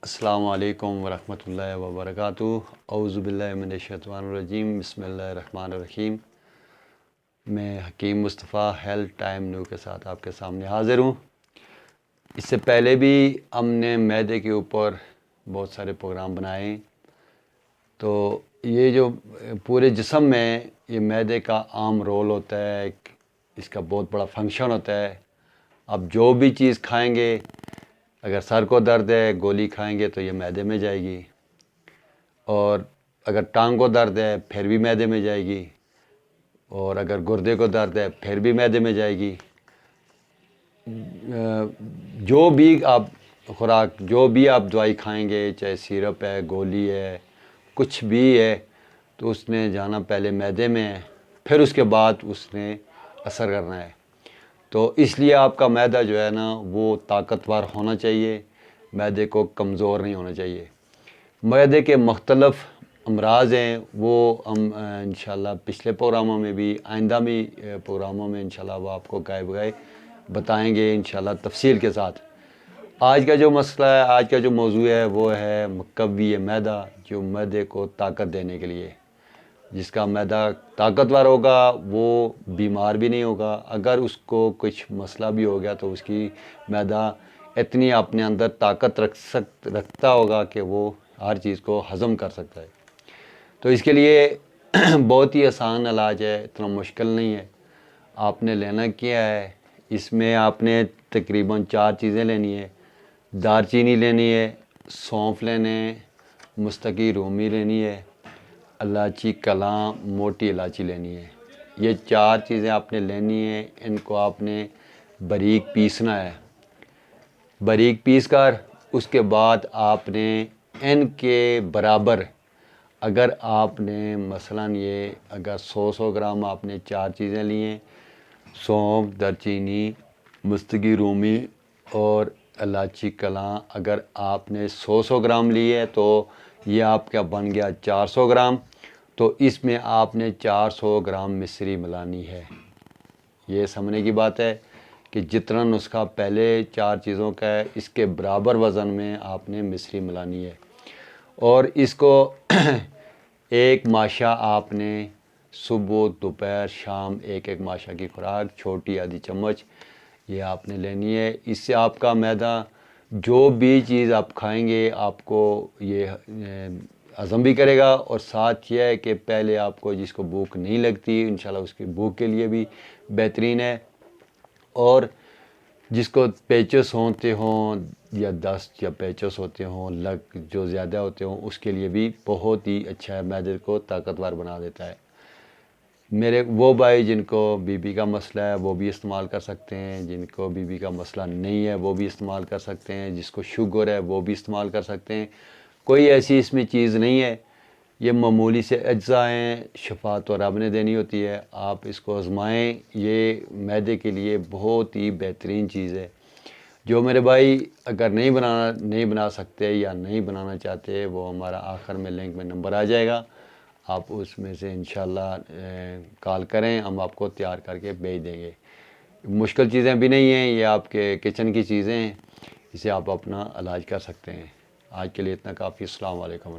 السلام علیکم ورحمۃ اللہ وبرکاتہ۔ اعوذ باللہ من الشیطان الرجیم، بسم اللہ الرحمن الرحیم۔ میں حکیم مصطفیٰ ہیلتھ ٹائم نیو کے ساتھ آپ کے سامنے حاضر ہوں۔ اس سے پہلے بھی ہم نے معدے کے اوپر بہت سارے پروگرام بنائے ہیں، تو یہ جو پورے جسم میں یہ معدے کا عام رول ہوتا ہے، اس کا بہت بڑا فنکشن ہوتا ہے۔ اب جو بھی چیز کھائیں گے، اگر سر کو درد ہے گولی کھائیں گے تو یہ معدے میں جائے گی، اور اگر ٹانگ کو درد ہے پھر بھی معدے میں جائے گی، اور اگر گردے کو درد ہے پھر بھی معدے میں جائے گی۔ جو بھی آپ خوراک، جو بھی آپ دوائی کھائیں گے، چاہے سیرپ ہے، گولی ہے، کچھ بھی ہے، تو اس نے جانا پہلے معدے میں ہے، پھر اس کے بعد اس نے اثر کرنا ہے۔ تو اس لیے آپ کا معدہ جو ہے نا وہ طاقتور ہونا چاہیے، معدے کو کمزور نہیں ہونا چاہیے۔ معدے کے مختلف امراض ہیں، وہ ہم انشاءاللہ پچھلے پروگراموں میں بھی، آئندہ بھی پروگراموں میں انشاءاللہ وہ آپ کو گائے بگائے بتائیں گے انشاءاللہ تفصیل کے ساتھ۔ آج کا جو مسئلہ ہے، آج کا جو موضوع ہے وہ ہے مقوی معدہ، جو معدے کو طاقت دینے کے لیے۔ جس کا معدہ طاقتور ہوگا وہ بیمار بھی نہیں ہوگا، اگر اس کو کچھ مسئلہ بھی ہو گیا تو اس کی معدہ اتنی اپنے اندر طاقت رکھتا ہوگا کہ وہ ہر چیز کو ہضم کر سکتا ہے۔ تو اس کے لیے بہت ہی آسان علاج ہے، اتنا مشکل نہیں ہے۔ آپ نے لینا کیا ہے، اس میں آپ نے تقریباً 4 چیزیں لینی ہے۔ دار چینی لینی ہے، سونف لینے، مستقی رومی لینی ہے، الائچی کلاں موٹی الائچی لینی ہے۔ یہ 4 چیزیں آپ نے لینی ہیں، ان کو آپ نے باریک پیسنا ہے۔ باریک پیس کر اس کے بعد آپ نے ان کے برابر، اگر آپ نے مثلاً یہ اگر 100 گرام آپ نے 4 چیزیں لی ہیں، سونف، دار چینی، مستقی رومی اور الائچی کلاں، اگر آپ نے 100 گرام لی ہے تو یہ آپ کا بن گیا 400 گرام۔ تو اس میں آپ نے 400 گرام مصری ملانی ہے۔ یہ سمجھنے کی بات ہے کہ جتنا نسخہ پہلے 4 چیزوں کا ہے، اس کے برابر وزن میں آپ نے مصری ملانی ہے، اور اس کو ایک ماشا آپ نے صبح دوپہر شام ایک ماشا کی خوراک، چھوٹی آدھی چمچ یہ آپ نے لینی ہے۔ اس سے آپ کا معدہ جو بھی چیز آپ کھائیں گے آپ کو یہ ہضم بھی کرے گا، اور ساتھ یہ ہے کہ پہلے آپ کو جس کو بھوک نہیں لگتی انشاءاللہ اس کی بھوک کے لیے بھی بہترین ہے، اور جس کو پیچس ہوتے ہوں یا دست یا پیچس ہوتے ہوں، لگ جو زیادہ ہوتے ہوں، اس کے لیے بھی بہت ہی اچھا ہے، معدے کو طاقتور بنا دیتا ہے۔ میرے وہ بھائی جن کو بی پی کا مسئلہ ہے وہ بھی استعمال کر سکتے ہیں، جن کو بی پی کا مسئلہ نہیں ہے وہ بھی استعمال کر سکتے ہیں، جس کو شوگر ہے وہ بھی استعمال کر سکتے ہیں۔ کوئی ایسی اس میں چیز نہیں ہے، یہ معمولی سے اجزاء ہیں، شفا تو رب نے دینی ہوتی ہے۔ آپ اس کو آزمائیں، یہ معدے کے لیے بہت ہی بہترین چیز ہے۔ جو میرے بھائی اگر نہیں بنا سکتے یا نہیں بنانا چاہتے، وہ ہمارا آخر میں لنک میں نمبر آ جائے گا، آپ اس میں سے انشاءاللہ کال کریں، ہم آپ کو تیار کر کے بھیج دیں گے۔ مشکل چیزیں بھی نہیں ہیں، یہ آپ کے کچن کی چیزیں ہیں، اسے آپ اپنا علاج کر سکتے ہیں۔ آج کے لیے اتنا کافی۔ السلام علیکم۔